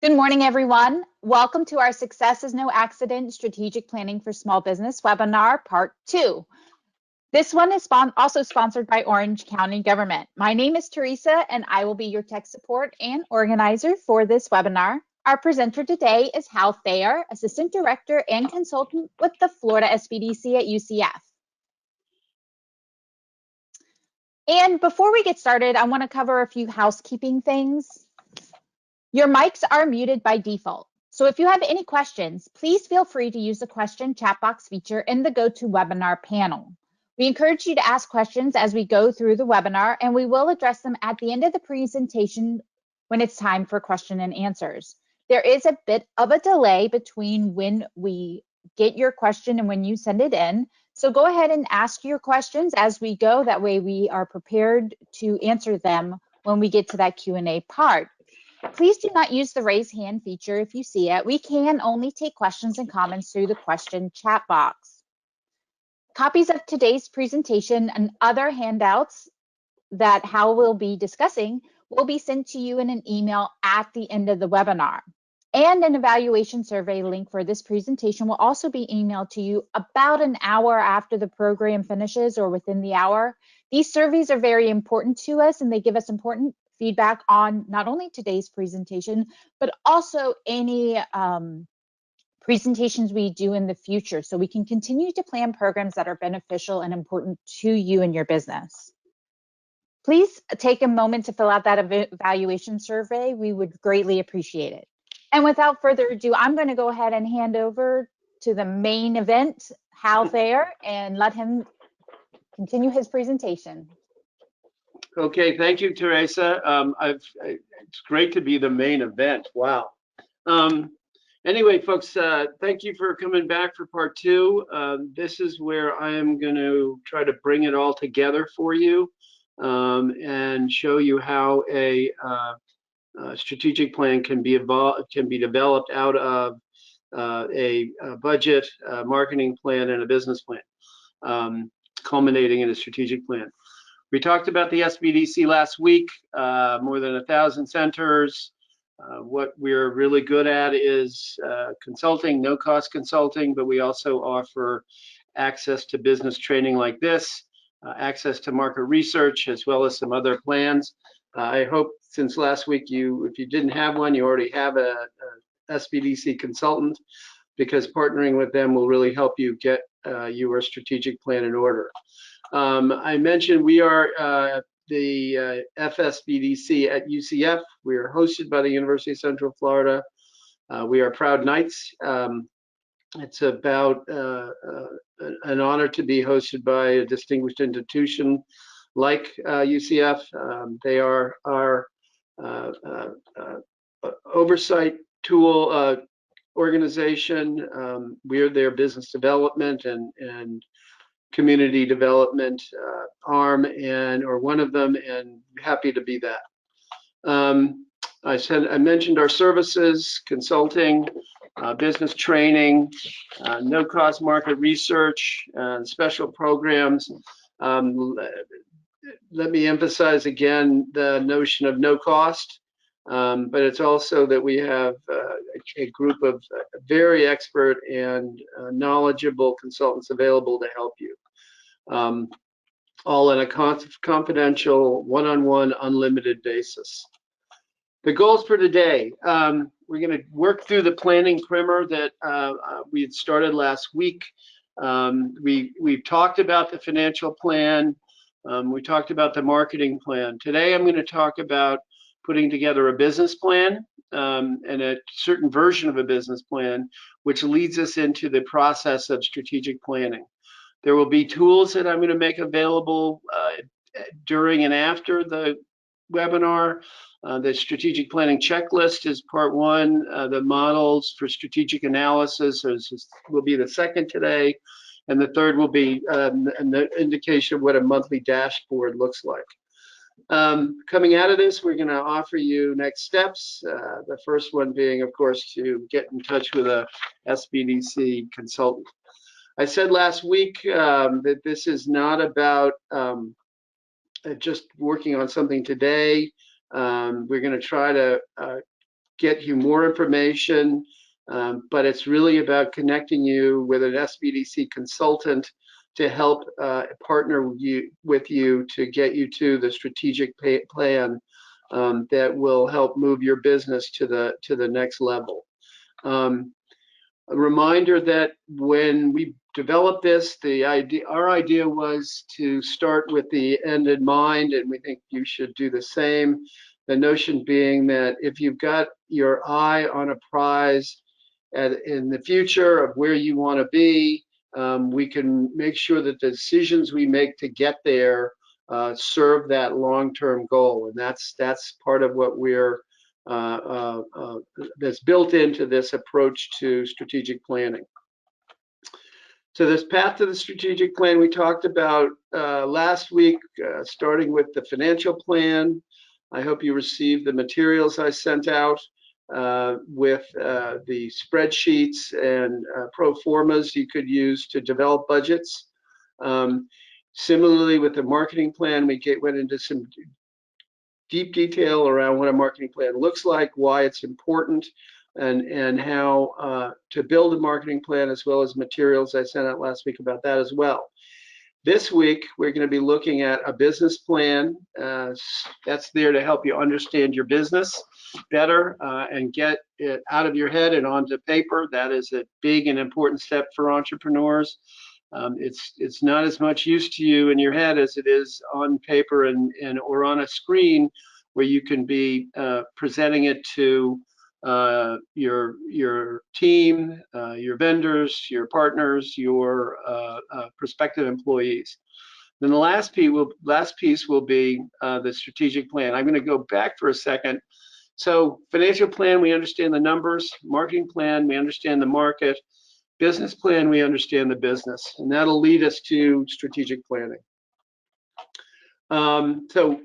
Good morning, everyone. Welcome to our Success is No Accident Strategic Planning for Small Business webinar, part 2. This one is also sponsored by Orange County Government. My name is Teresa, and I will be your tech support and organizer for this webinar. Our presenter today is Hal Thayer, Assistant Director and Consultant with the Florida SBDC at UCF. And before we get started, I want to cover a few housekeeping things. Your mics are muted by default. So if you have any questions, please feel free to use the question chat box feature in the GoToWebinar panel. We encourage you to ask questions as we go through the webinar, and we will address them at the end of the presentation when it's time for question and answers. There is a bit of a delay between when we get your question and when you send it in. So go ahead and ask your questions as we go. That way we are prepared to answer them when we get to that Q&A part. Please do not use the raise hand feature if you see it. We can only take questions and comments through the question chat box. Copies of today's presentation and other handouts that Hal will be discussing will be sent to you in an email at the end of the webinar. And an evaluation survey link for this presentation will also be emailed to you about an hour after the program finishes or within the hour. These surveys are very important to us, and they give us important feedback on not only today's presentation, but also any presentations we do in the future, so we can continue to plan programs that are beneficial and important to you and your business. Please take a moment to fill out that evaluation survey. We would greatly appreciate it. And without further ado, I'm going to go ahead and hand over to the main event, Hal Thayer, and let him continue his presentation. Okay, thank you, Teresa. It's great to be the main event. Wow. Anyway, folks, thank you for coming back for part 2. This is where I am going to try to bring it all together for you and show you how a strategic plan can be developed out of a budget, a marketing plan, and a business plan, culminating in a strategic plan. We talked about the SBDC last week, more than 1,000 centers. What we're really good at is consulting, no-cost consulting, but we also offer access to business training like this, access to market research, as well as some other plans. I hope since last week, if you didn't have one, you already have a SBDC consultant, because partnering with them will really help you get your strategic plan in order. I mentioned we are the FSBDC at UCF. We are hosted by the University of Central Florida. We are proud Knights. It's about an honor to be hosted by a distinguished institution like UCF. They are our oversight tool organization. We are their business development and community development arm, or one of them, and happy to be that. I mentioned our services: consulting, business training, no-cost market research, special programs. Let me emphasize again the notion of no cost, but it's also that we have a group of very expert and knowledgeable consultants available to help you, all on a confidential, one-on-one, unlimited basis. The goals for today: we're going to work through the planning primer that we had started last week. We've talked about the financial plan. We talked about the marketing plan. Today, I'm going to talk about putting together a business plan and a certain version of a business plan, which leads us into the process of strategic planning. There will be tools that I'm going to make available during and after the webinar. The strategic planning checklist is part 1. The models for strategic analysis will be the second today. And the third will be an indication of what a monthly dashboard looks like. Coming out of this, we're going to offer you next steps. The first one being, of course, to get in touch with a SBDC consultant. I said last week that this is not about just working on something today. We're going to try to get you more information, but it's really about connecting you with an SBDC consultant to help partner with you to get you to the strategic plan that will help move your business to the next level. A reminder that when we developed this, our idea was to start with the end in mind, and we think you should do the same. The notion being that if you've got your eye on a prize in the future of where you want to be, we can make sure that the decisions we make to get there serve that long-term goal, and that's part of what we're that's built into this approach to strategic planning. So this path to the strategic plan we talked about last week, starting with the financial plan. I hope you received the materials I sent out with the spreadsheets and pro formas you could use to develop budgets. Similarly, with the marketing plan, we went into some deep detail around what a marketing plan looks like, why it's important, and how to build a marketing plan, as well as materials I sent out last week about that as well. This week, we're going to be looking at a business plan. That's there to help you understand your business better and get it out of your head and onto paper. That is a big and important step for entrepreneurs. It's not as much use to you in your head as it is on paper or on a screen where you can be presenting it to your team, your vendors, your partners, your prospective employees. Then the last piece will be the strategic plan. I'm going to go back for a second. So financial plan, we understand the numbers. Marketing plan, we understand the market. Business plan, we understand the business, and that'll lead us to strategic planning. So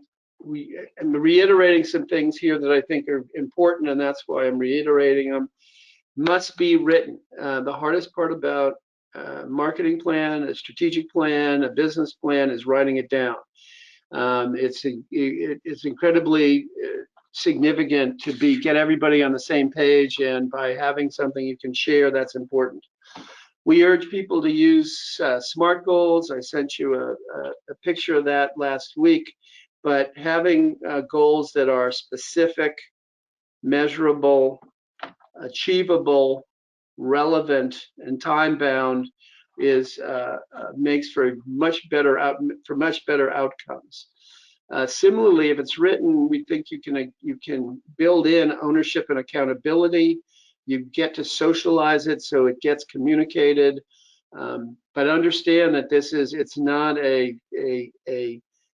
I'm reiterating some things here that I think are important, and that's why I'm reiterating them. Must be written. The hardest part about marketing plan, a strategic plan, a business plan is writing it down. It's incredibly significant to get everybody on the same page, and by having something you can share, that's important. We urge people to use SMART goals. I sent you a picture of that last week, but having goals that are specific, measurable, achievable, relevant, and time-bound makes for much better outcomes. Similarly, if it's written, we think you can build in ownership and accountability. You get to socialize it so it gets communicated, but understand that it's not a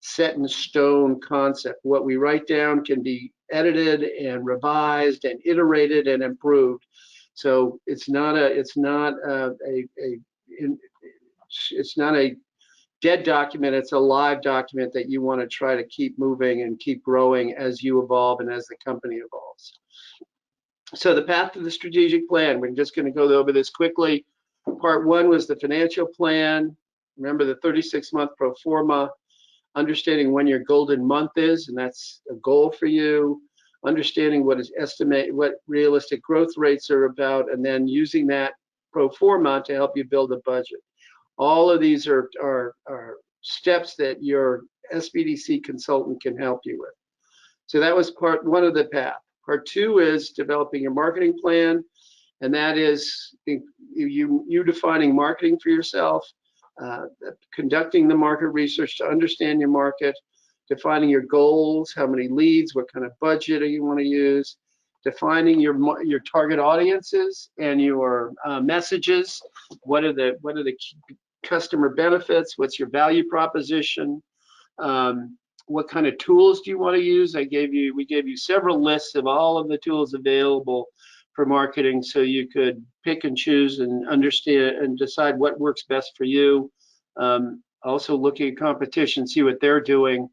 set in stone concept. What we write down can be edited and revised and iterated and improved. So it's not a dead document. It's a live document that you want to try to keep moving and keep growing as you evolve and as the company evolves. So the path to the strategic plan, we're just going to go over this quickly. Part one was the financial plan. Remember the 36-month pro forma, understanding when your golden month is, and that's a goal for you. Understanding what realistic growth rates are about, and then using that pro forma to help you build a budget. All of these are steps that your SBDC consultant can help you with. So that was part one of the path. Part two is developing your marketing plan, and that is you defining marketing for yourself, conducting the market research to understand your market, defining your goals, how many leads, what kind of budget do you want to use, defining your target audiences and your messages. What are the key customer benefits? What's your value proposition? What kind of tools do you want to use? We gave you several lists of all of the tools available for marketing, so you could pick and choose and understand and decide what works best for you. Also looking at competition, see what they're doing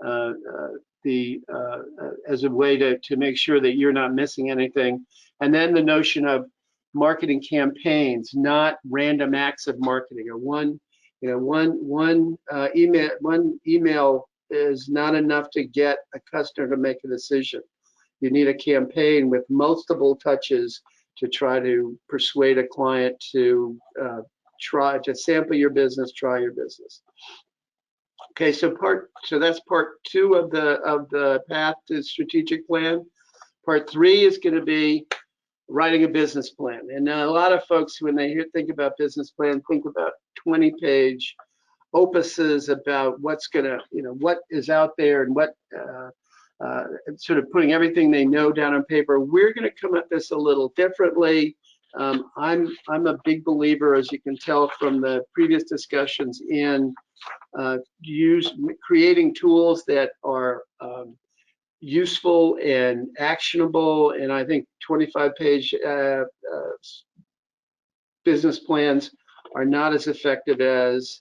as a way to make sure that you're not missing anything. And then the notion of marketing campaigns, not random acts of marketing. Or one email is not enough to get a customer to make a decision. You need a campaign with multiple touches to try to persuade a client to try to sample your business, try your business. Okay, so that's part 2 of the path to strategic plan. Part 3 is going to be writing a business plan. And a lot of folks, when they think about business plan, think about 20-page opuses about what's going to, what is out there and what sort of putting everything they know down on paper. We're going to come at this a little differently. I'm a big believer, as you can tell from the previous discussions, in creating tools that are useful and actionable. And I think 25-page business plans are not as effective as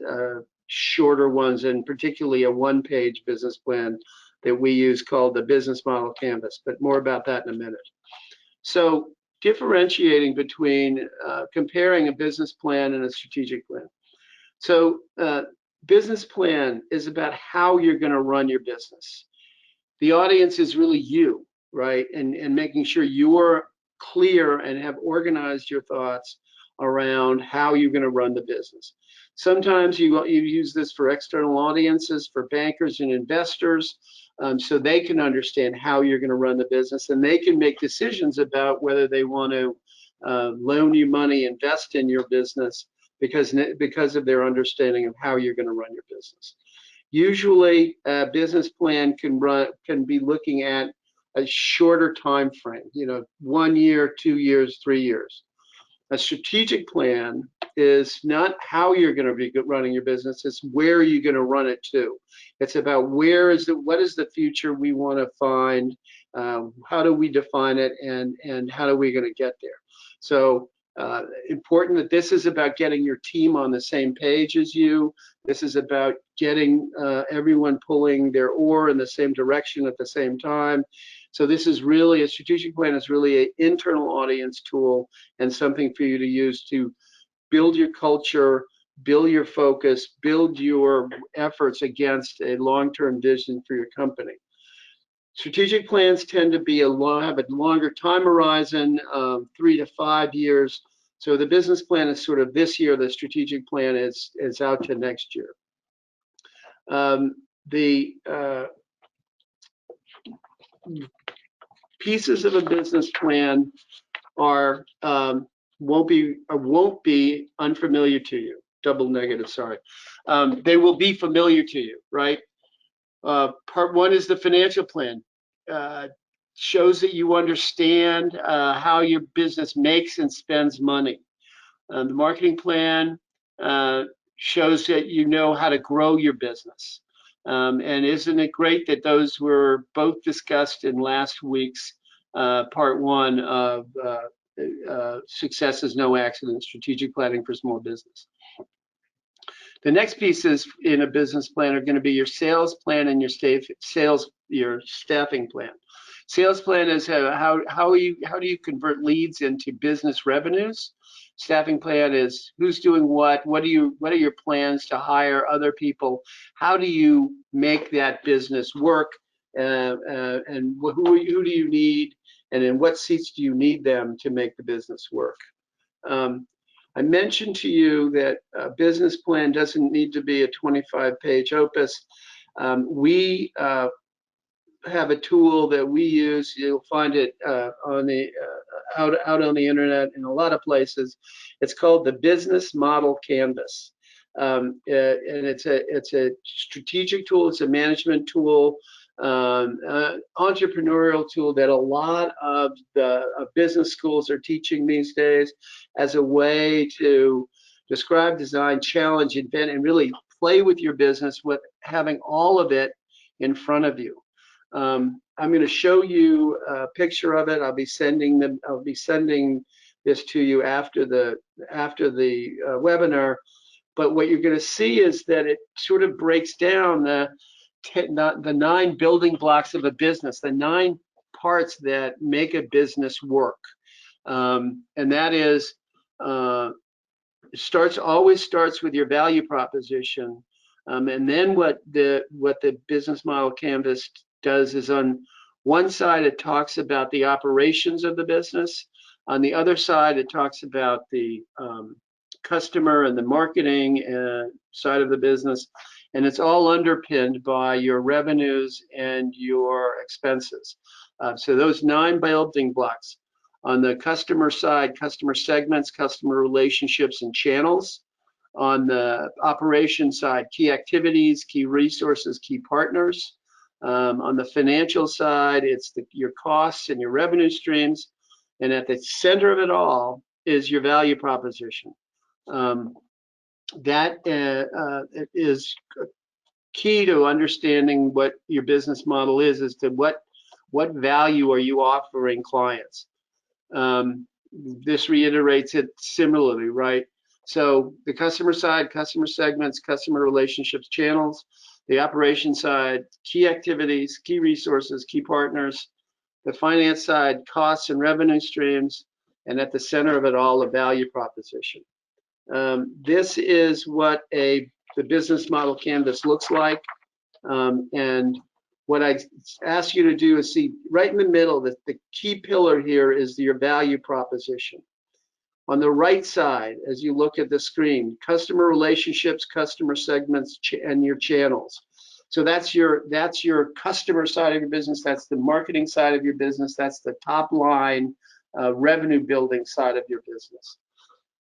shorter ones, and particularly a 1-page business plan that we use called the business model canvas, but more about that in a minute. So differentiating between comparing a business plan and a strategic plan. So business plan is about how you're going to run your business. The audience is really you, right? And making sure you're clear and have organized your thoughts around how you're going to run the business. Sometimes you use this for external audiences, for bankers and investors, so they can understand how you're going to run the business, and they can make decisions about whether they want to loan you money, invest in your business, because of their understanding of how you're going to run your business. Usually, a business plan can be looking at a shorter time frame, 1 year, 2 years, 3 years. A strategic plan is not how you're going to be running your business, it's where you're going to run it to. It's about what is the future we want to find, how do we define it, and how are we going to get there. So important that this is about getting your team on the same page as you. This is about getting everyone pulling their oar in the same direction at the same time. So this is really, a strategic plan is really an internal audience tool and something for you to use to build your culture, build your focus, build your efforts against a long-term vision for your company. Strategic plans tend to be have a longer time horizon, 3 to 5 years. So the business plan is sort of this year. The strategic plan is out to next year. The pieces of a business plan won't be unfamiliar to you. Double negative, sorry. They will be familiar to you, right? Part 1 is the financial plan. Shows that you understand how your business makes and spends money. The marketing plan shows that you know how to grow your business. And isn't it great that those were both discussed in last week's part 1 of Success is No Accident, Strategic Planning for Small Business. The next pieces in a business plan are going to be your sales plan and your staffing plan. Sales plan is how do you convert leads into business revenues. Staffing plan is who's doing what are your plans to hire other people, how do you make that business work, and who do you need, and in what seats do you need them to make the business work. I mentioned to you that a business plan doesn't need to be a 25-page opus. We have a tool that we use. You'll find it on the out on the internet in a lot of places. It's called the Business Model Canvas, and it's a strategic tool. It's a management tool, entrepreneurial tool that a lot of the business schools are teaching these days as a way to describe, design, challenge, invent, and really play with your business with having all of it in front of you. I'm going to show you a picture of it. I'll be sending this to you after the webinar. But what you're going to see is that it sort of breaks down the 9 building blocks of a business, the 9 parts that make a business work, and that is always starts with your value proposition, and then what the business model canvas does is One side, it talks about the operations of the business. On the other side, it talks about the customer and the marketing side of the business. And it's all underpinned by your revenues and your expenses. So those 9 building blocks. On the customer side, customer segments, customer relationships, and channels. On the operation side, key activities, key resources, key partners. On the financial side, it's your costs and your revenue streams. And at the center of it all is your value proposition. That is key to understanding what your business model is as to what value are you offering clients. This reiterates it similarly, right? So the customer side, customer segments, customer relationships, channels. The operation side, key activities, key resources, key partners. The finance side, costs and revenue streams. And at the center of it all, a value proposition. This is what the business model canvas looks like. And what I ask you to do is see right in the middle, the key pillar here is your value proposition. On the right side, as you look at the screen, customer relationships, customer segments, and your channels. So that's your customer side of your business. That's the marketing side of your business. That's the top line revenue building side of your business.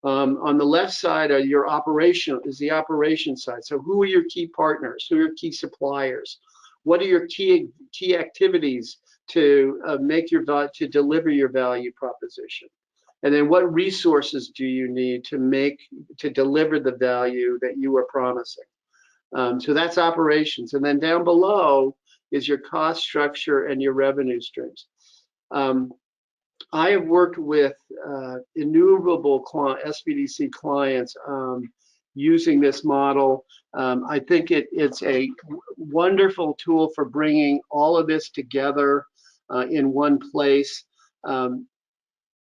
On the left side are the operation side. So who are your key partners? Who are your key suppliers? What are your key activities to to deliver your value proposition? And then what resources do you need to deliver the value that you are promising? So that's operations. And then down below is your cost structure and your revenue streams. I have worked with innumerable SBDC clients using this model. I think it's a wonderful tool for bringing all of this together in one place.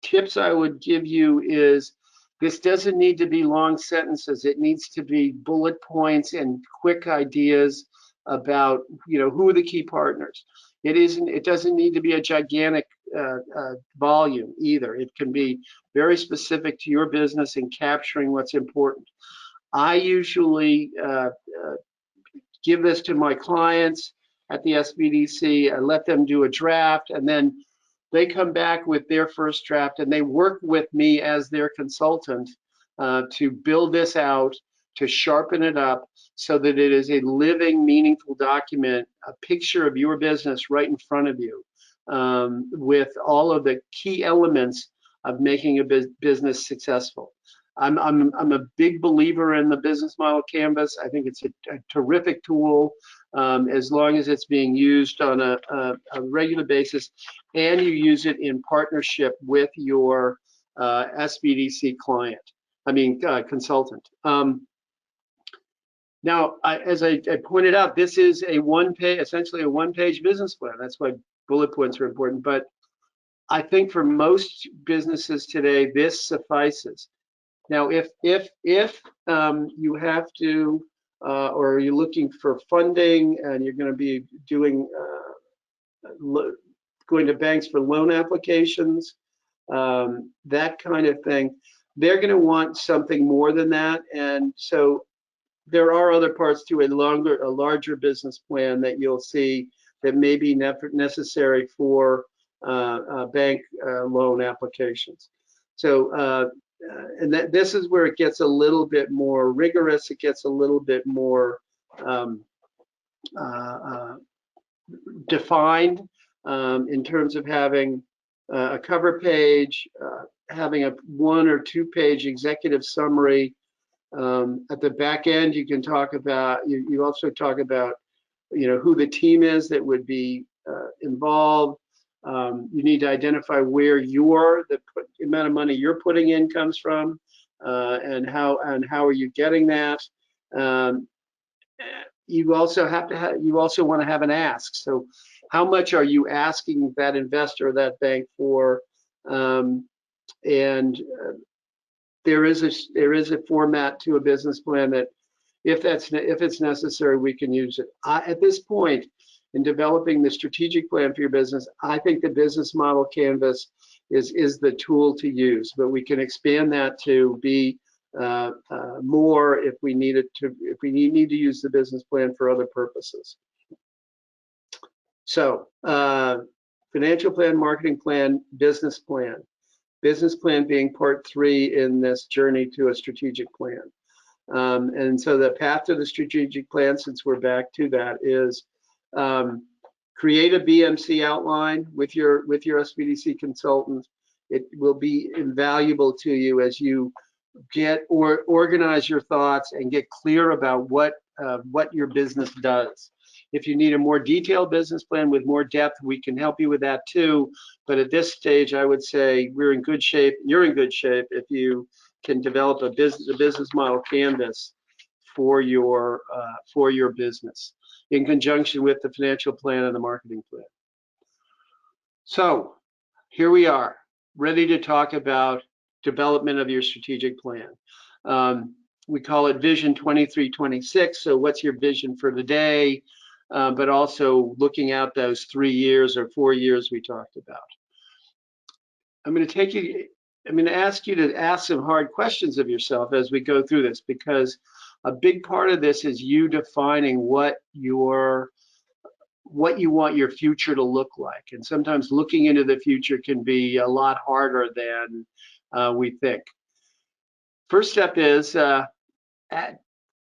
Tips I would give you is this doesn't need to be long sentences. It needs to be bullet points and quick ideas about, who are the key partners. It doesn't need to be a gigantic volume either. It can be very specific to your business and capturing what's important. I usually give this to my clients at the SBDC. I let them do a draft, and then they come back with their first draft, and they work with me as their consultant to build this out, to sharpen it up so that it is a living, meaningful document, a picture of your business right in front of you, with all of the key elements of making a business successful. I'm a big believer in the business model canvas. I think it's a terrific tool as long as it's being used on a regular basis and you use it in partnership with your SBDC consultant. Now, as I pointed out, this is essentially a one-page business plan. That's why bullet points are important. But I think for most businesses today, this suffices. Now, if you have to, or you're looking for funding and you're going to be going to banks for loan applications, that kind of thing, they're going to want something more than that. And so there are other parts to a larger business plan that you'll see that may be necessary for bank loan applications. So, and this is where it gets a little bit more rigorous. It gets a little bit more defined in terms of having a cover page, having a 1 or 2 page executive summary. At the back end, you can talk about, you also talk about, who the team is that would be involved. You need to identify where the amount of money you're putting in comes from, and how are you getting that. You also want to have an ask. So, how much are you asking that investor or that bank for? There is a format to a business plan that, if it's necessary, we can use it. At this point, in developing the strategic plan for your business, I think the business model canvas is the tool to use, but we can expand that to be more if we need to use the business plan for other purposes. So financial plan, marketing plan, business plan. Business plan being part 3 in this journey to a strategic plan. And so the path to the strategic plan, since we're back to that, is create a BMC outline with your SBDC consultant. It will be invaluable to you as you get or organize your thoughts and get clear about what your business does. If you need a more detailed business plan with more depth, we can help you with that too. But at this stage, I would say we're in good shape. You're in good shape if you can develop a business model canvas for your business in conjunction with the financial plan and the marketing plan. So here we are, ready to talk about development of your strategic plan. We call it Vision 2326. So what's your vision for today? But also looking out those 3 years or 4 years we talked about. I'm going to ask you to ask some hard questions of yourself as we go through this, because a big part of this is you defining what you want your future to look like. And sometimes looking into the future can be a lot harder than we think. First step is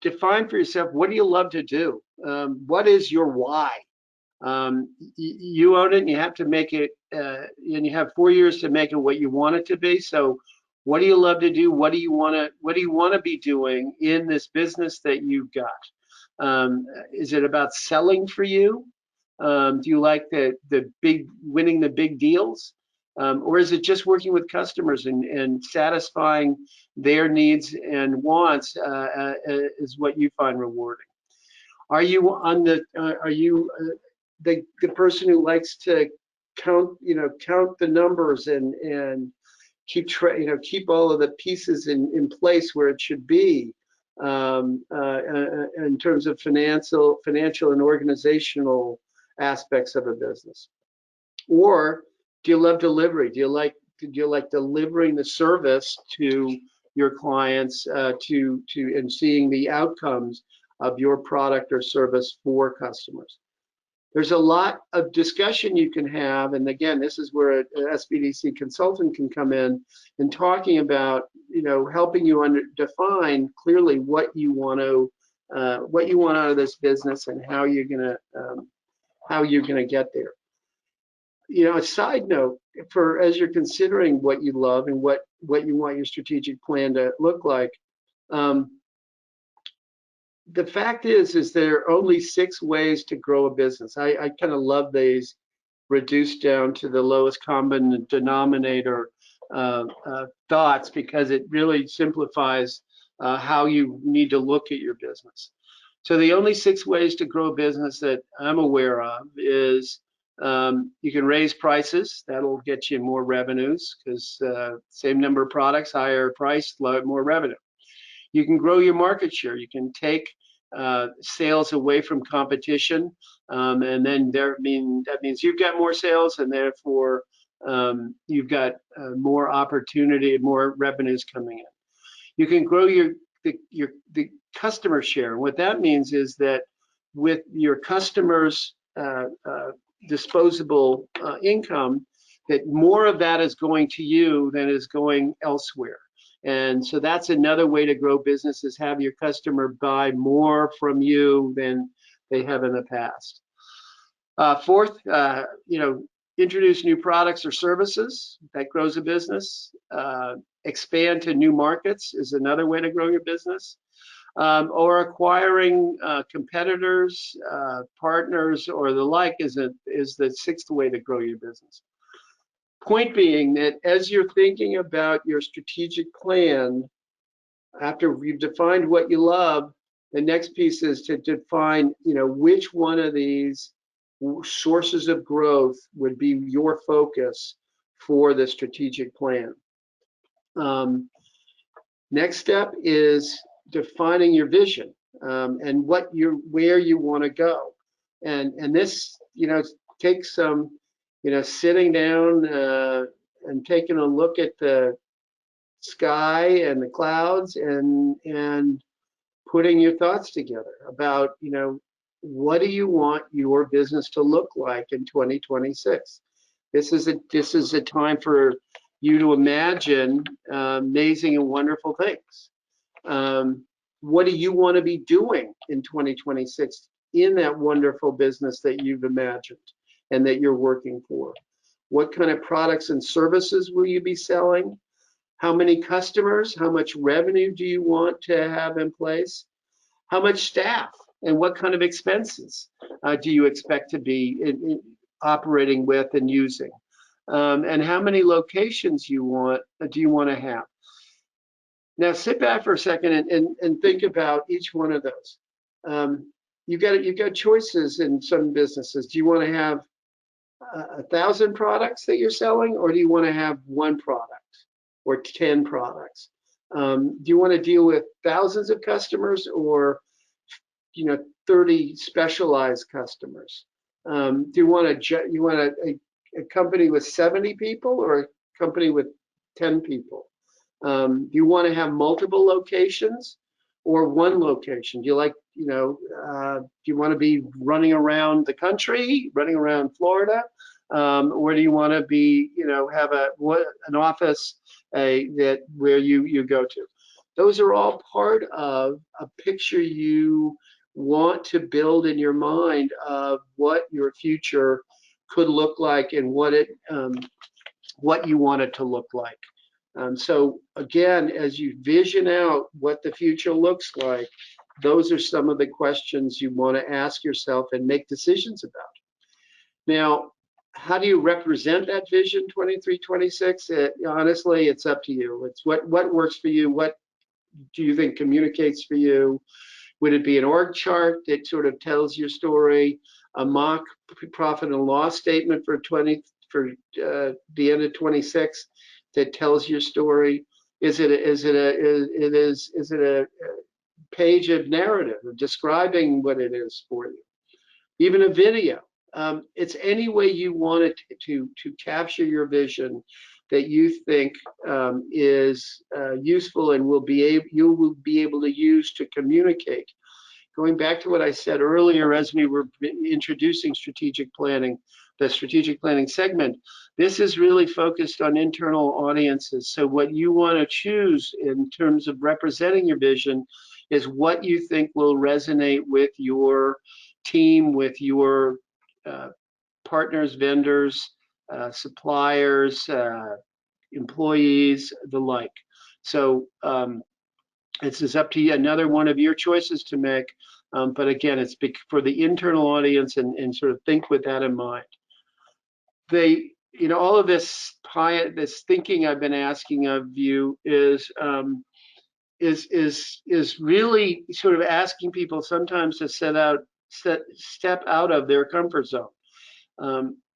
define for yourself, what do you love to do? What is your why? You own it and you have to make it, and you have 4 years to make it what you want it to be. So what do you love to do? What do you want to be doing in this business that you've got? Is it about selling for you? Do you like winning the big deals? Or is it just working with customers and satisfying their needs and wants is what you find rewarding? Are you the person who likes to count the numbers and keep all of the pieces in place where it should be in terms of financial and organizational aspects of a business? Or do you love delivery? Do you like delivering the service to your clients and seeing the outcomes of your product or service for customers? There's a lot of discussion you can have, and again, this is where an SBDC consultant can come in and talking about, helping you define clearly what you want out of this business and how you're gonna get there. A side note, as you're considering what you love and what you want your strategic plan to look like, the fact is there are only 6 ways to grow a business. I kind of love these reduced down to the lowest common denominator thoughts, because it really simplifies how you need to look at your business. So the only 6 ways to grow a business that I'm aware of is you can raise prices. That'll get you more revenues, because same number of products, higher price, more revenue. You can grow your market share. You can take sales away from competition, and then that means you've got more sales, and therefore you've got more opportunity, more revenues coming in. You can grow the customer share. What that means is that with your customers' disposable income, that more of that is going to you than is going elsewhere. And so that's another way to grow business, is have your customer buy more from you than they have in the past. Fourth, introduce new products or services. That grows a business. Expand to new markets is another way to grow your business. Or acquiring competitors, partners, or the like is the 6th way to grow your business. Point being that as you're thinking about your strategic plan, after you've defined what you love, the next piece is to define, which one of these sources of growth would be your focus for the strategic plan. Next step is defining your vision and where you want to go. And this, takes some, sitting down and taking a look at the sky and the clouds and putting your thoughts together about, what do you want your business to look like in 2026? This is a time for you to imagine amazing and wonderful things. What do you want to be doing in 2026 in that wonderful business that you've imagined and that you're working for? What kind of products and services will you be selling? How many customers? How much revenue do you want to have in place? How much staff and what kind of expenses do you expect to be operating with and using? And how many locations do you want to have? Now sit back for a second and think about each one of those. You've got choices in some businesses. Do you want to have 1,000 products that you're selling, or do you want to have one product or 10 products? Do you want to deal with thousands of customers or 30 specialized customers? Do you want a company with 70 people or a company with 10 people? Do you want to have multiple locations or one location? Do you do you want to be running around the country, running around Florida? Or do you want to be, have an office where you go to? Those are all part of a picture you want to build in your mind of what your future could look like and what you want it to look like. So again, as you vision out what the future looks like, those are some of the questions you want to ask yourself and make decisions about. Now, how do you represent that vision 2326? Honestly, it's up to you. It's what works for you. What do you think communicates for you? Would it be an org chart that sort of tells your story, a mock profit and loss statement for the end of 26 that tells your story? Is it a page of narrative describing what it is for you? Even a video. It's any way you want it to capture your vision that you think is useful and you will be able to use to communicate. Going back to what I said earlier as we were introducing strategic planning, the strategic planning segment, this is really focused on internal audiences. So what you want to choose in terms of representing your vision is what you think will resonate with your team, with your partners, vendors, suppliers, employees, the like. So this is up to you, another one of your choices to make. But again, it's for the internal audience and sort of think with that in mind. All of this thinking I've been asking of you is really sort of asking people sometimes to step out of their comfort zone.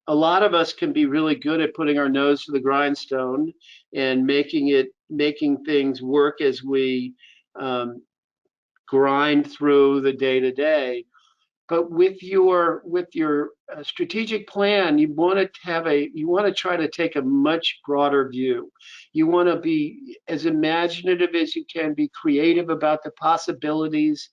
A lot of us can be really good at putting our nose to the grindstone and making things work as we grind through the day to day. But with your strategic plan, you want to try to take a much broader view. You want to be as imaginative as you can, be creative about the possibilities,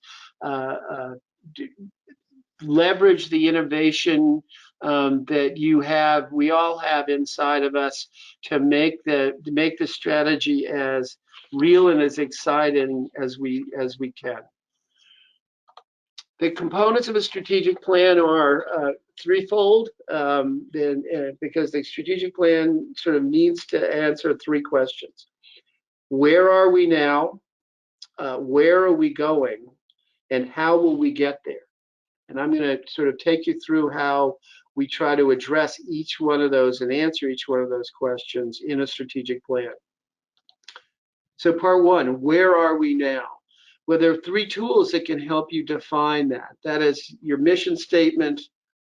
leverage the innovation that we all have inside of us to make the strategy as real and as exciting as we can. The components of a strategic plan are threefold, because the strategic plan sort of needs to answer three questions. Where are we now? Where are we going? And how will we get there? And I'm going to sort of take you through how we try to address each one of those and answer each one of those questions in a strategic plan. So part one, where are we now? Well, there are three tools that can help you define that. That is your mission statement,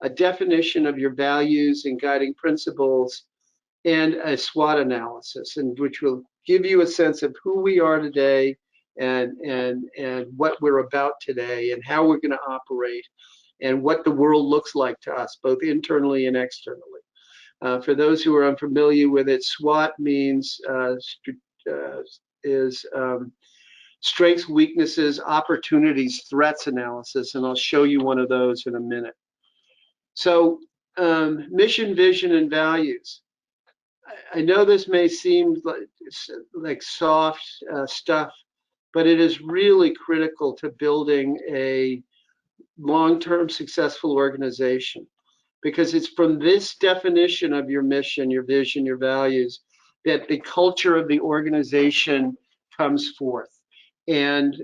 a definition of your values and guiding principles, and a SWOT analysis, which will give you a sense of who we are today and what we're about today and how we're going to operate and what the world looks like to us, both internally and externally. For those who are unfamiliar with it, SWOT means strengths, weaknesses, opportunities, threats analysis, and I'll show you one of those in a minute. So mission, vision, and values. I know this may seem like soft stuff, but it is really critical to building a long-term successful organization, because it's from this definition of your mission, your vision, your values, that the culture of the organization comes forth. And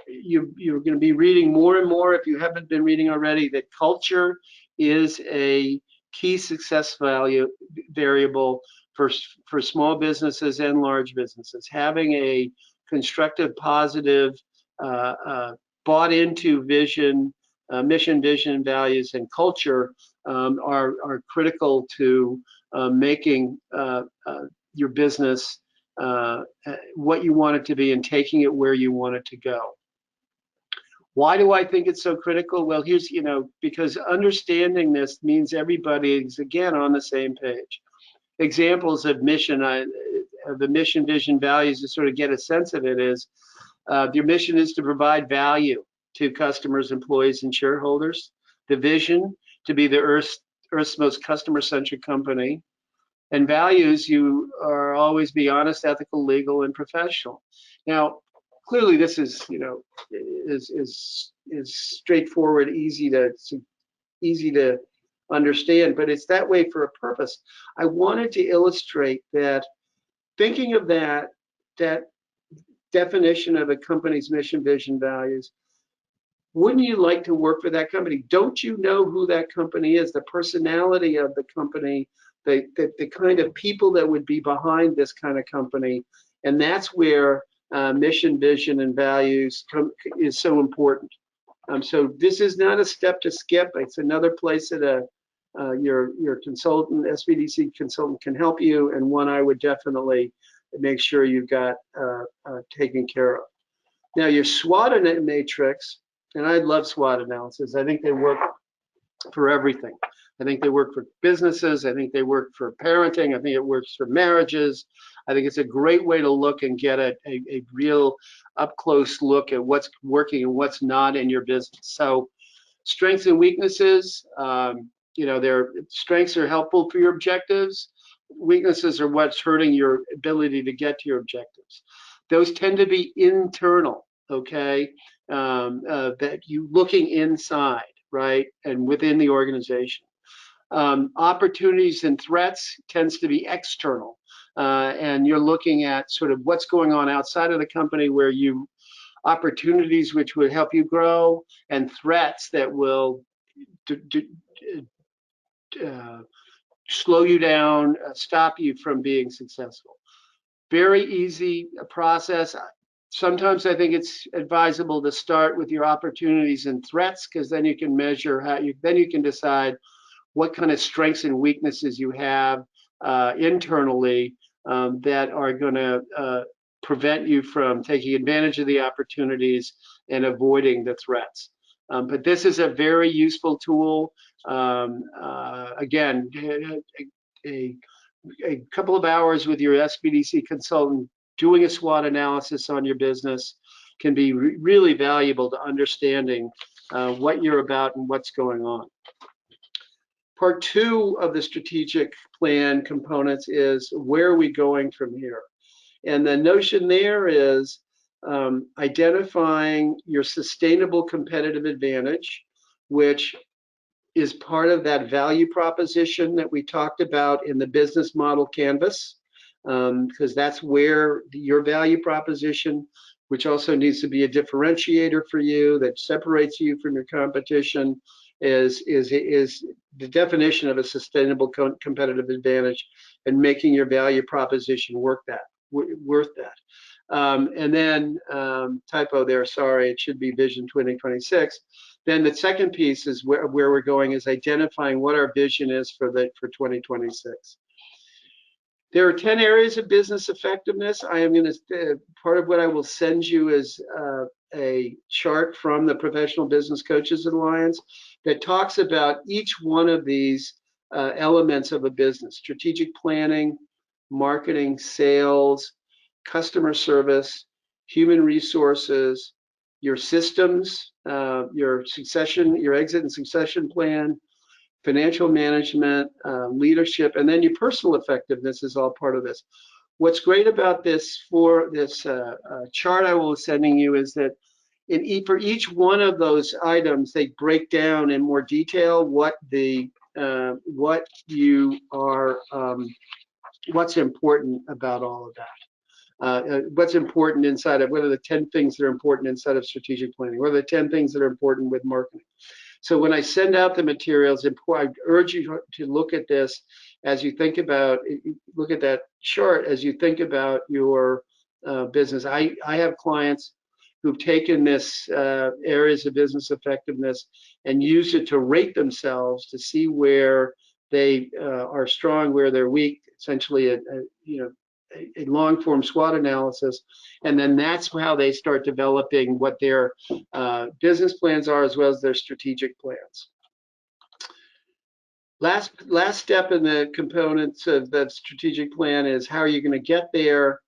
you're going to be reading more and more, if you haven't been reading already, that culture is a key success variable for small businesses and large businesses. Having a constructive, positive, bought into vision, mission, vision, values, and culture are critical to making your business what you want it to be and taking it where you want it to go. Why do I think it's so critical? Well, here's, because understanding this means everybody is, again, on the same page. Examples of mission, of the mission, vision, values, to sort of get a sense of it is, your mission is to provide value to customers, employees, and shareholders. The vision, to be the Earth's most customer-centric company. And values, you are always be honest, ethical, legal, and professional. Now, clearly, this is straightforward, easy to understand, but it's that way for a purpose. I wanted to illustrate that, thinking of that definition of a company's mission, vision, values. Wouldn't you like to work for that company? Don't you know who that company is, the personality of the company, the kind of people that would be behind this kind of company? And that's where mission, vision, and values is so important. So this is not a step to skip. It's another place that your consultant, SBDC consultant, can help you, and one I would definitely make sure you've got taken care of. Now, your SWOT matrix, and I love SWOT analysis. I think they work for everything. I think they work for businesses. I think they work for parenting. I think it works for marriages. I think it's a great way to look and get a real up-close look at what's working and what's not in your business. So strengths and weaknesses, their strengths are helpful for your objectives. Weaknesses are what's hurting your ability to get to your objectives. Those tend to be internal, okay? That you looking inside, right, and within the organization. Opportunities and threats tends to be external, and you're looking at sort of what's going on outside of the company, where opportunities which would help you grow, and threats that will slow you down, stop you from being successful. Very easy process. Sometimes I think it's advisable to start with your opportunities and threats, because then you can measure then you can decide what kind of strengths and weaknesses you have internally that are going to prevent you from taking advantage of the opportunities and avoiding the threats. But this is a very useful tool. Again, a couple of hours with your SBDC consultant doing a SWOT analysis on your business can be really valuable to understanding what you're about and what's going on. Part 2 of the strategic plan components is, where are we going from here? And the notion there is identifying your sustainable competitive advantage, which is part of that value proposition that we talked about in the business model canvas, because that's where your value proposition, which also needs to be a differentiator for you that separates you from your competition, is the definition of a sustainable competitive advantage, and making your value proposition worth that. And then, typo there, sorry, it should be Vision 2026. Then the second piece is where we're going, is identifying what our vision is for 2026. There are 10 areas of business effectiveness. I am going to, part of what I will send you is a chart from the Professional Business Coaches Alliance that talks about each one of these elements of a business: strategic planning, marketing, sales, customer service, human resources, your systems, your succession, your exit and succession plan, financial management, leadership, and then your personal effectiveness is all part of this. What's great about this chart I will be sending you is that for each one of those items, they break down in more detail what's important about all of that. What's important inside of, what are the 10 things that are important inside of strategic planning? What are the 10 things that are important with marketing? So when I send out the materials, I urge you to look at this as you think about, look at that chart as you think about your business. I have clients who've taken this areas of business effectiveness and used it to rate themselves to see where they are strong, where they're weak, essentially a long-form SWOT analysis, and then that's how they start developing what their business plans are, as well as their strategic plans. Last step in the components of that strategic plan is how are you going to get there.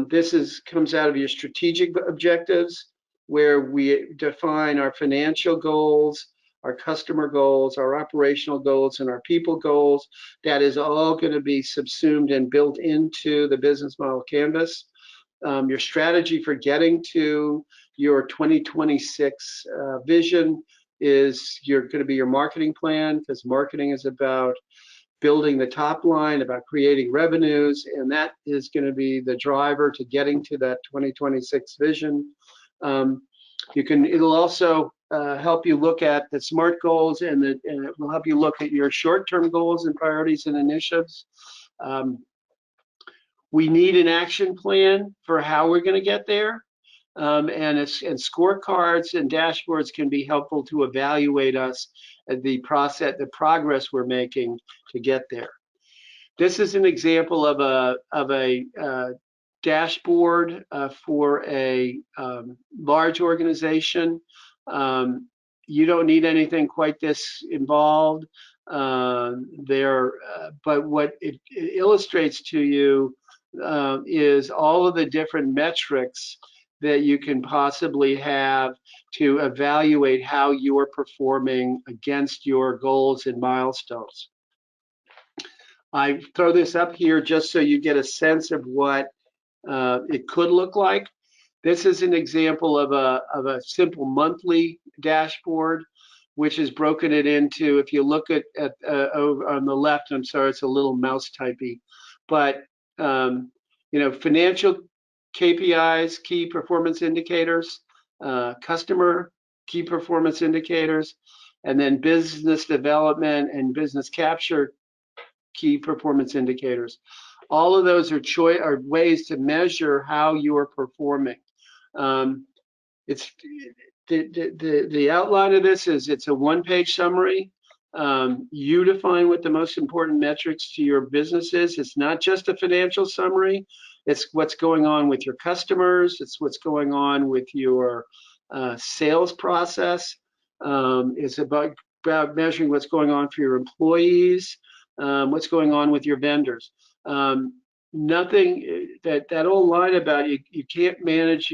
This comes out of your strategic objectives, where we define our financial goals, our customer goals, our operational goals, and our people goals. That is all going to be subsumed and built into the business model canvas. Your strategy for getting to your 2026 vision is going to be your marketing plan, because marketing is about building the top line, about creating revenues, and that is going to be the driver to getting to that 2026 vision. It'll also help you look at the SMART goals, and it will help you look at your short-term goals and priorities and initiatives. We need an action plan for how we're going to get there, and scorecards and dashboards can be helpful to evaluate us at the progress we're making to get there. This is an example of a dashboard for a large organization. You don't need anything quite this involved but what it illustrates to you is all of the different metrics that you can possibly have to evaluate how you are performing against your goals and milestones. I throw this up here just so you get a sense of what it could look like. This is an example of a simple monthly dashboard, which is broken it into, if you look at over on the left, I'm sorry, it's a little mouse typey, but financial KPIs, key performance indicators, customer key performance indicators, and then business development and business capture key performance indicators. All of those are ways to measure how you are performing. It's the outline of this is it's a one-page summary. You define what the most important metrics to your business is. It's not just a financial summary. It's what's going on with your customers. It's what's going on with your sales process. It's about measuring what's going on for your employees, what's going on with your vendors. Nothing that whole line about you can't manage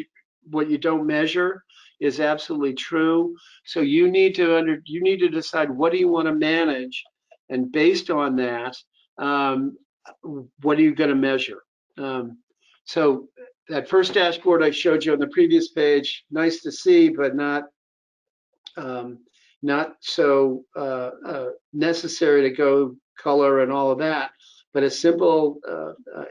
what you don't measure is absolutely true. So you need to decide what do you want to manage, and based on that, what are you going to measure? So that first dashboard I showed you on the previous page, nice to see, but not so necessary to go color and all of that. But a simple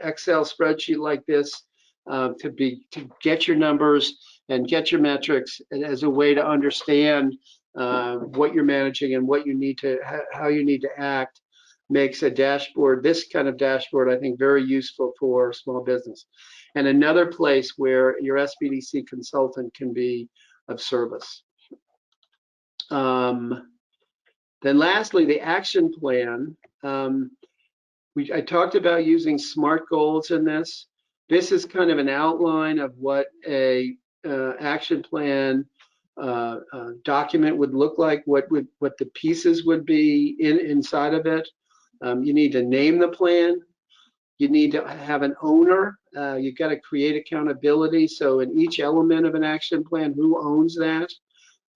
Excel spreadsheet like this to get your numbers and get your metrics as a way to understand what you're managing and how you need to act, makes a dashboard, this kind of dashboard, I think, very useful for small business. And another place where your SBDC consultant can be of service. Then lastly, the action plan. I talked about using SMART goals in this. This is kind of an outline of what a action plan document would look like, what the pieces would be inside of it. You need to name the plan. You need to have an owner. You've got to create accountability. So in each element of an action plan, who owns that?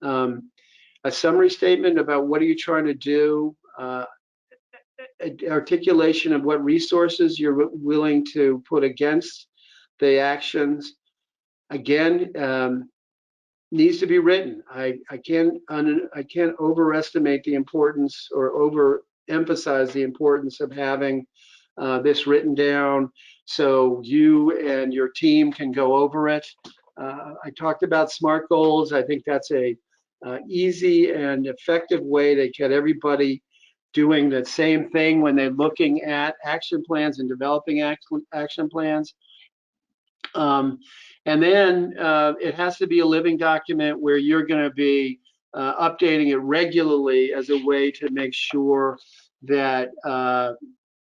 A summary statement about what are you trying to do, articulation of what resources you're willing to put against the actions. Again, needs to be written. I can't overestimate the importance or overemphasize the importance of having this written down so you and your team can go over it. I talked about SMART goals. I think that's a easy and effective way to get everybody doing the same thing when they're looking at action plans and developing action plans. And then it has to be a living document where you're going to be updating it regularly as a way to make sure that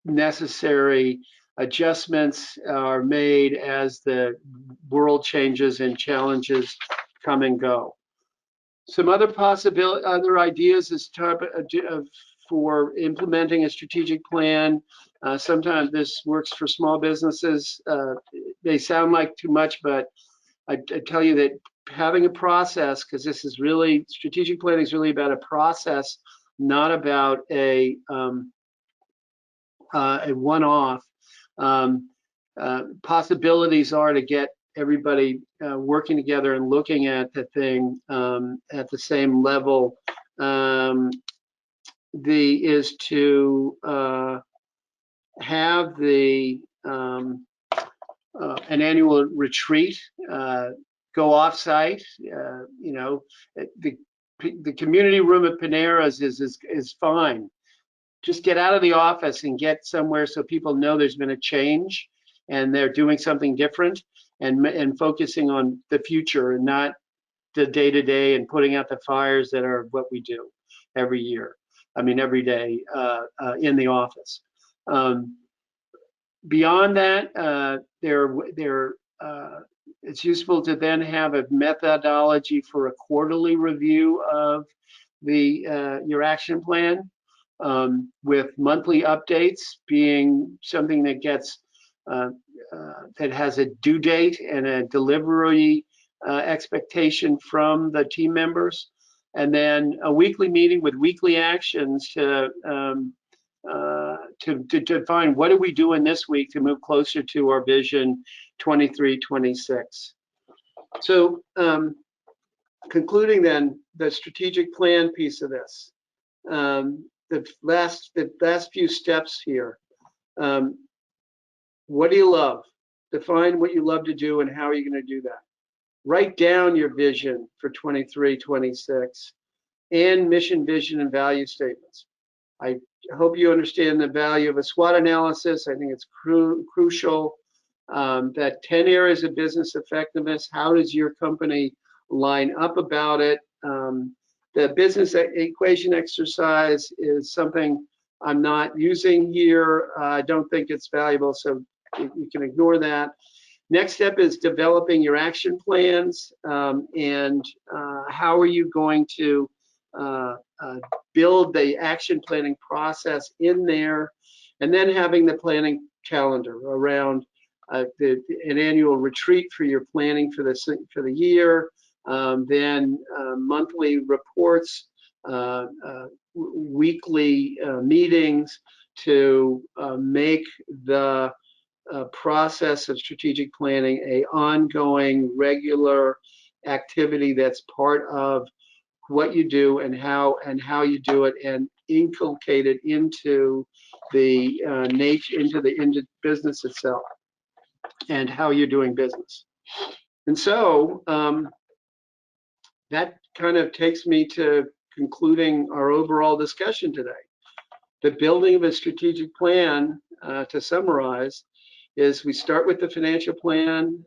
necessary adjustments are made as the world changes and challenges come and go. Some other other ideas is for implementing a strategic plan. Sometimes this works for small businesses. They sound like too much, but I tell you that having a process, because this is really, strategic planning is really about a process, not about a one-off. Possibilities are to get everybody working together and looking at the thing at the same level. Is to have an annual retreat, go off-site. The community room at Panera's is fine. Just get out of the office and get somewhere so people know there's been a change and they're doing something different, and focusing on the future and not the day-to-day and putting out the fires that are what we do every year. I mean, every day in the office. Beyond that, it's useful to then have a methodology for a quarterly review of your action plan, with monthly updates being something that gets that has a due date and a delivery expectation from the team members. And then a weekly meeting with weekly actions to define what are we doing this week to move closer to our vision 23-26. So concluding then the strategic plan piece of this, the last few steps here. What do you love? Define what you love to do and how are you going to do that? Write down your vision for 23-26 and mission, vision, and value statements. I hope you understand the value of a SWOT analysis. I think it's crucial that 10 areas of business effectiveness. How does your company line up about it? The business equation exercise is something I'm not using here. I don't think it's valuable, so you can ignore that. Next step is developing your action plans, and how are you going to build the action planning process in there, and then having the planning calendar around an annual retreat for your planning for the year, then monthly reports, weekly meetings to make the process of strategic planning a ongoing, regular activity that's part of what you do and how you do it, and inculcate it into the into business itself and how you're doing business. And so that kind of takes me to concluding our overall discussion today. The building of a strategic plan, to summarize, is we start with the financial plan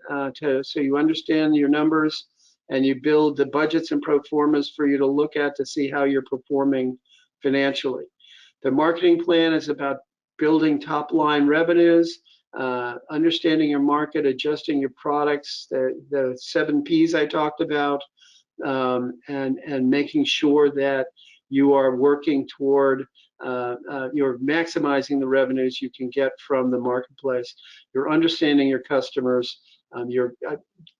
so you understand your numbers, and you build the budgets and pro formas for you to look at to see how you're performing financially. The marketing plan is about building top line revenues. understanding your market, adjusting your products, the 7 Ps I talked about, and making sure that you are working toward you're maximizing the revenues you can get from the marketplace. You're understanding your customers. You're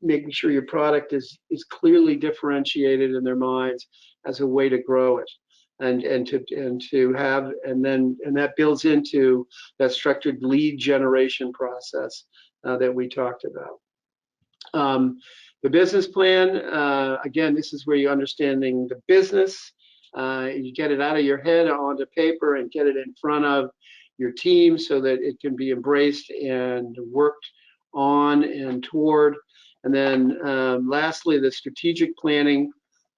making sure your product is clearly differentiated in their minds as a way to grow it, and to have, and that builds into that structured lead generation process that we talked about. The business plan, again, this is where you're understanding the business. You get it out of your head onto paper and get it in front of your team so that it can be embraced and worked on and toward. And then lastly, the strategic planning.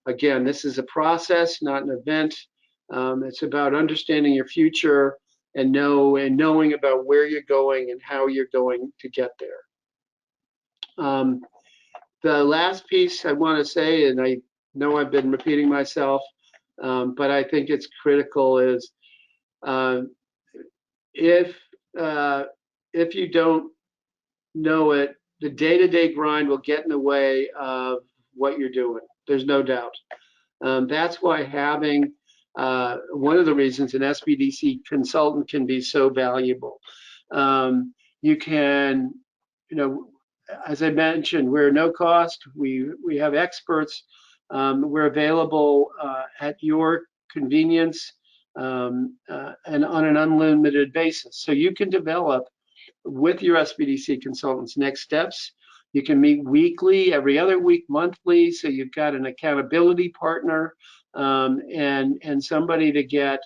Again, this is a process, not an event. It's about understanding your future and knowing about where you're going and how you're going to get there. The last piece I want to say, and I know I've been repeating myself, but I think it's critical, is if you don't know it, the day-to-day grind will get in the way of what you're doing. There's no doubt. That's why having one of the reasons an SBDC consultant can be so valuable. You can, as I mentioned, we're no cost. We have experts. We're available at your convenience and on an unlimited basis. So you can develop with your SBDC consultants next steps. You can meet weekly, every other week, monthly. So you've got an accountability partner and somebody to get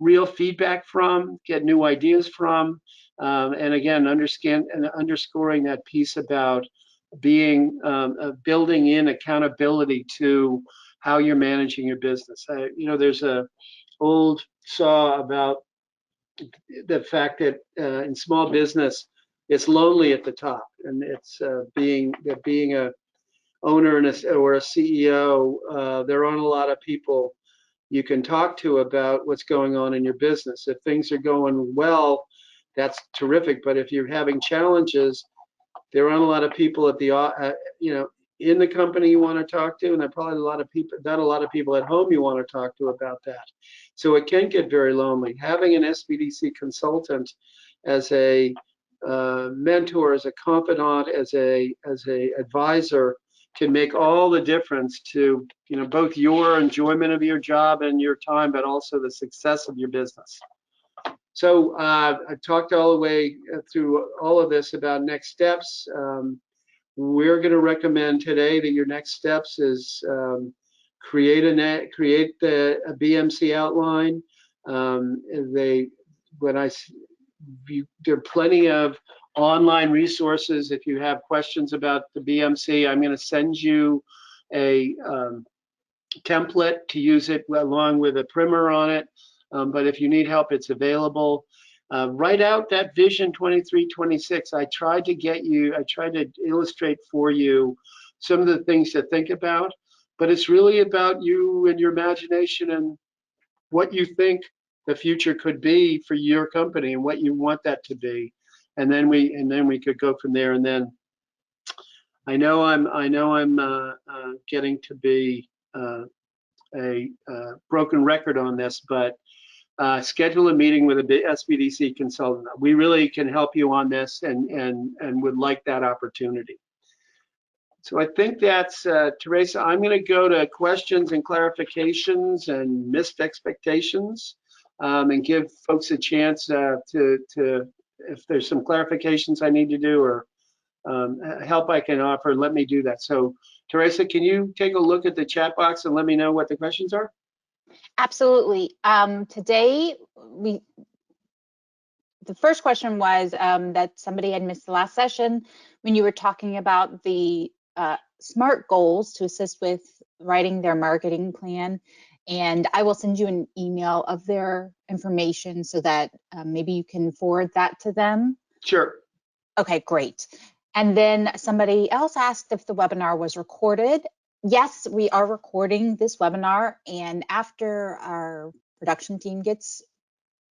real feedback from, get new ideas from. And again, underscoring that piece about being building in accountability to how you're managing your business. There's a old saw about the fact that in small business, it's lonely at the top, and it's being a owner or a CEO. There aren't a lot of people you can talk to about what's going on in your business. If things are going well, that's terrific. But if you're having challenges, there aren't a lot of people at the in the company you want to talk to, and there are probably not a lot of people at home you want to talk to about that. So it can get very lonely. Having an SBDC consultant as a mentor, as a confidant, as a advisor, can make all the difference to both your enjoyment of your job and your time, but also the success of your business. So I talked all the way through all of this about next steps. We're going to recommend today that your next steps is create a BMC outline. There are plenty of online resources. If you have questions about the BMC, I'm going to send you a template to use it along with a primer on it. But if you need help, it's available. Write out that Vision 2326. I tried to illustrate for you some of the things to think about, but it's really about you and your imagination and what you think the future could be for your company and what you want that to be. And then we could go from there. And then I know I'm getting to be a broken record on this, but schedule a meeting with a SBDC consultant. We really can help you on this and would like that opportunity. So I think that's, Teresa, I'm going to go to questions and clarifications and missed expectations and give folks a chance to, if there's some clarifications I need to do or help I can offer, let me do that. So Teresa, can you take a look at the chat box and let me know what the questions are? Absolutely. Today, the first question was that somebody had missed the last session when you were talking about the SMART goals to assist with writing their marketing plan. And I will send you an email of their information so that maybe you can forward that to them. Sure. Okay, great. And then somebody else asked if the webinar was recorded. Yes, we are recording this webinar, and after our production team gets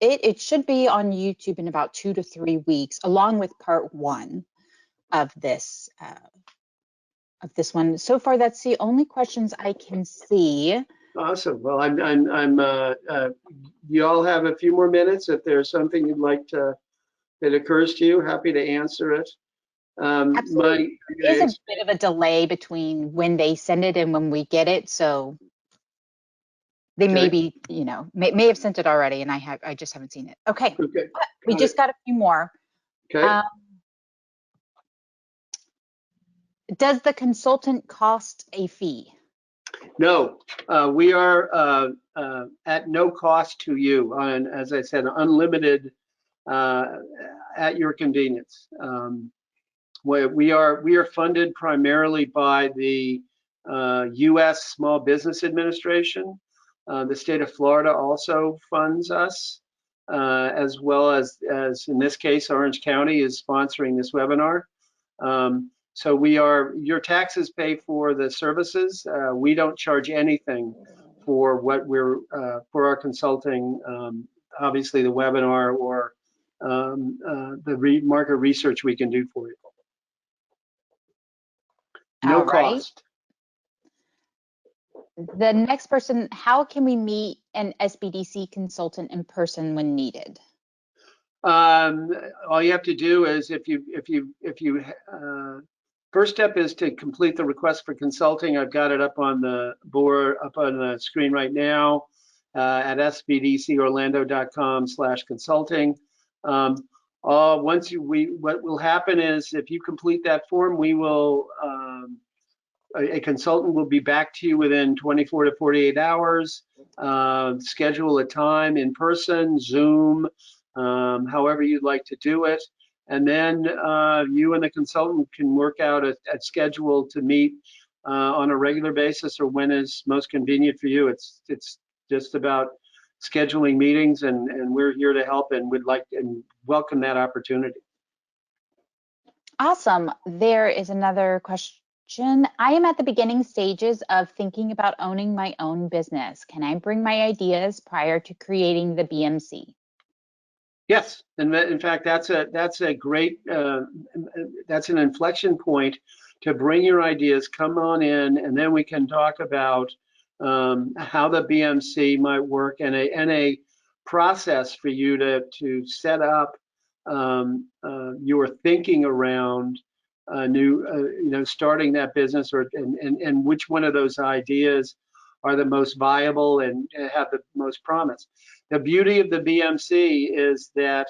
It should be on YouTube in about 2 to 3 weeks, along with part 1 of this one. So far, that's the only questions I can see. Awesome. Well, you all have a few more minutes. If there's something you'd like to, that occurs to you, happy to answer it. Absolutely. There is a bit of a delay between when they send it and when we get it, so they may be, may have sent it already, and I just haven't seen it. Okay. Okay. We just got a few more. Okay. Does the consultant cost a fee? No, we are at no cost to you, and as I said, unlimited at your convenience. We are funded primarily by the U.S. Small Business Administration. The state of Florida also funds us, as well as in this case, Orange County is sponsoring this webinar. So your taxes pay for the services. We don't charge anything for what for our consulting, obviously the webinar or the market research we can do for you. No cost. The next person, how can we meet an SBDC consultant in person when needed? All you have to do is first step is to complete the request for consulting. I've got it up on the board, up on the screen right now at sbdcorlando.com/consulting. What will happen is if you complete that form, we will, a consultant will be back to you within 24 to 48 hours, schedule a time in person, Zoom, however you'd like to do it. And then you and the consultant can work out a schedule to meet on a regular basis or when is most convenient for you. It's just about scheduling meetings, and we're here to help and would like and welcome that opportunity. Awesome. There is another question. I am at the beginning stages of thinking about owning my own business. Can I bring my ideas prior to creating the BMC? Yes, and in fact, that's a great that's an inflection point to bring your ideas. Come on in, and then we can talk about how the BMC might work and a process for you to set up your thinking around starting that business and which one of those ideas are the most viable and have the most promise. The beauty of the BMC is that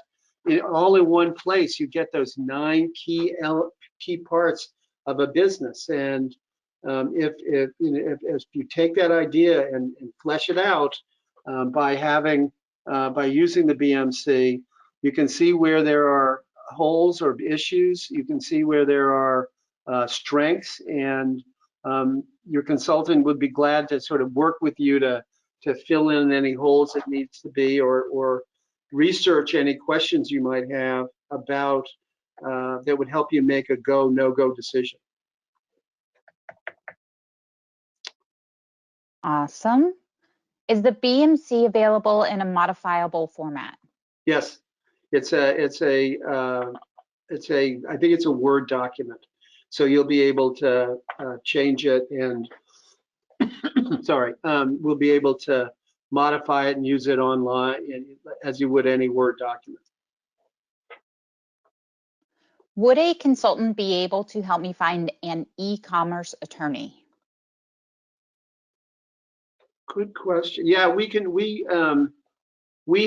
all in one place, you get those 9 key parts of a business. And if you take that idea and flesh it out by using the BMC, you can see where there are holes or issues. You can see where there are strengths, and your consultant would be glad to sort of work with you to fill in any holes that needs to be, or research any questions you might have about that would help you make a go, no-go decision. Awesome. Is the BMC available in a modifiable format? Yes, I think it's a Word document. So you'll be able to change it and sorry, we'll be able to modify it and use it online as you would any Word document. Would a consultant be able to help me find an e-commerce attorney? Good question. Yeah, we can. We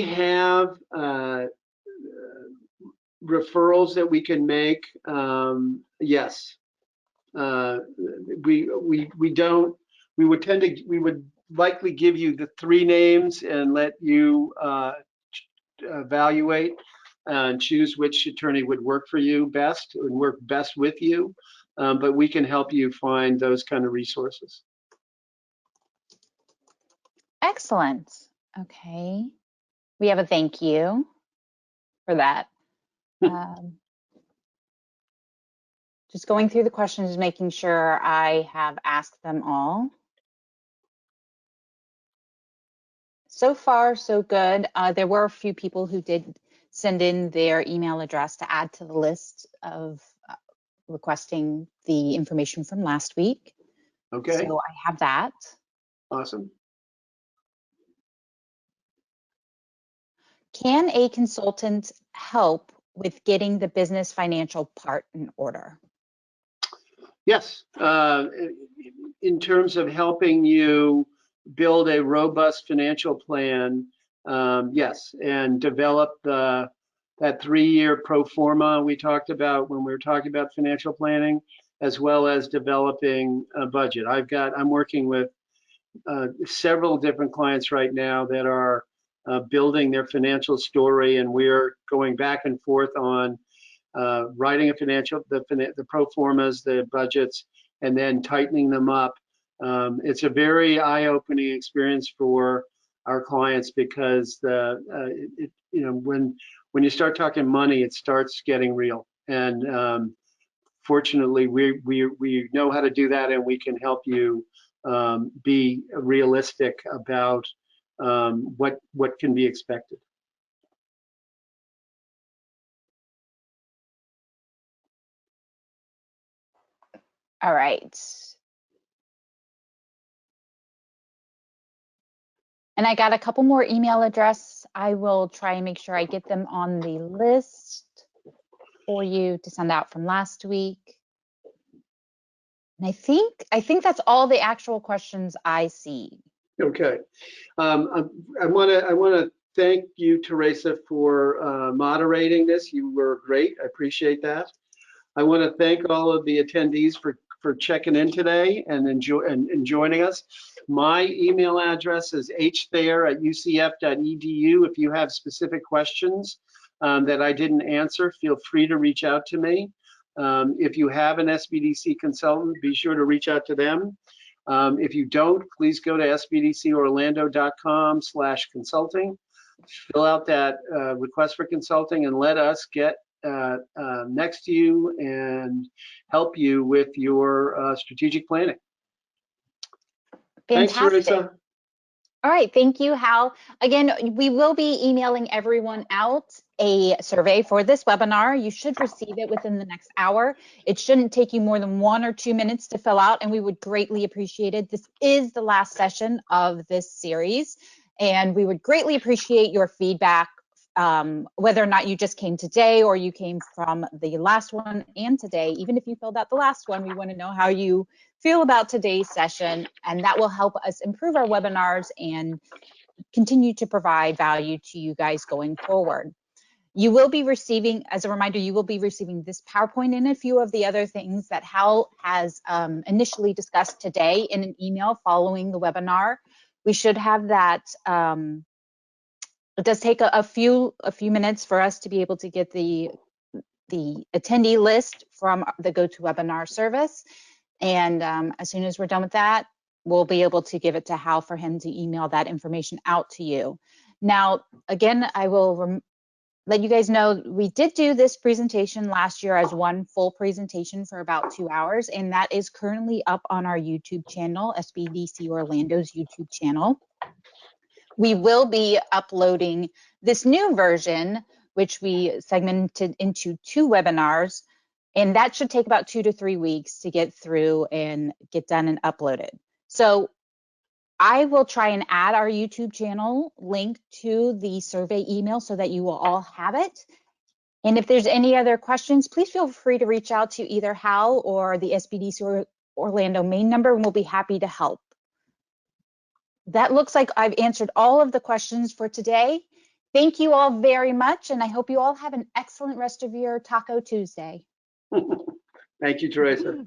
have referrals that we can make. Yes, we don't. We would likely give you the 3 names and let you evaluate and choose which attorney would work for you best and work best with you. But we can help you find those kind of resources. Excellent. Okay. We have a thank you for that. Just going through the questions, making sure I have asked them all. So far, so good. There were a few people who did send in their email address to add to the list of requesting the information from last week. Okay, So I have that. awesome. Can a consultant help with getting the business financial part in order? Yes, in terms of helping you build a robust financial plan, yes, and develop that 3-year pro forma we talked about when we were talking about financial planning, as well as developing a budget. I'm working with several different clients right now that are building their financial story, and we're going back and forth on writing the pro formas, the budgets, and then tightening them up. It's a very eye-opening experience for our clients because when you start talking money, it starts getting real. And fortunately, we know how to do that, and we can help you be realistic about what can be expected. All right. And I got a couple more email address. I will try and make sure I get them on the list for you to send out from last week. And I think that's all the actual questions I see. Okay. I want to thank you, Teresa, for moderating this. You were great. I appreciate that. I want to thank all of the attendees for checking in today and joining us. My email address is hthayer@ucf.edu. If you have specific questions that I didn't answer, feel free to reach out to me. If you have an SBDC consultant, be sure to reach out to them. If you don't, please go to sbdcorlando.com/consulting, fill out that request for consulting, and let us get next to you and help you with your strategic planning. Thanks, Fantastic. Teresa. All right, thank you, Hal. Again, we will be emailing everyone out a survey for this webinar. You should receive it within the next hour. It shouldn't take you more than 1 or 2 minutes to fill out, and we would greatly appreciate it. This is the last session of this series, and we would greatly appreciate your feedback, whether or not you just came today or you came from the last one and today. Even if you filled out the last one, we want to know how you feel about today's session, and that will help us improve our webinars and continue to provide value to you guys going forward. You will be receiving, as a reminder, you will be receiving this PowerPoint and a few of the other things that Hal has initially discussed today in an email following the webinar. We should have that. It does take a few minutes for us to be able to get the attendee list from the GoToWebinar service. And as soon as we're done with that, we'll be able to give it to Hal for him to email that information out to you. Now, again, I will let you guys know we did do this presentation last year as one full presentation for about 2 hours, and that is currently up on our YouTube channel, SBDC Orlando's YouTube channel. We will be uploading this new version, which we segmented into 2 webinars, and that should take about 2 to 3 weeks to get through and get done and uploaded. So I will try and add our YouTube channel link to the survey email so that you will all have it. And if there's any other questions, please feel free to reach out to either Hal or the SBDC Orlando main number, and we'll be happy to help. That looks like I've answered all of the questions for today. Thank you all very much, and I hope you all have an excellent rest of your Taco Tuesday. Thank you, Teresa.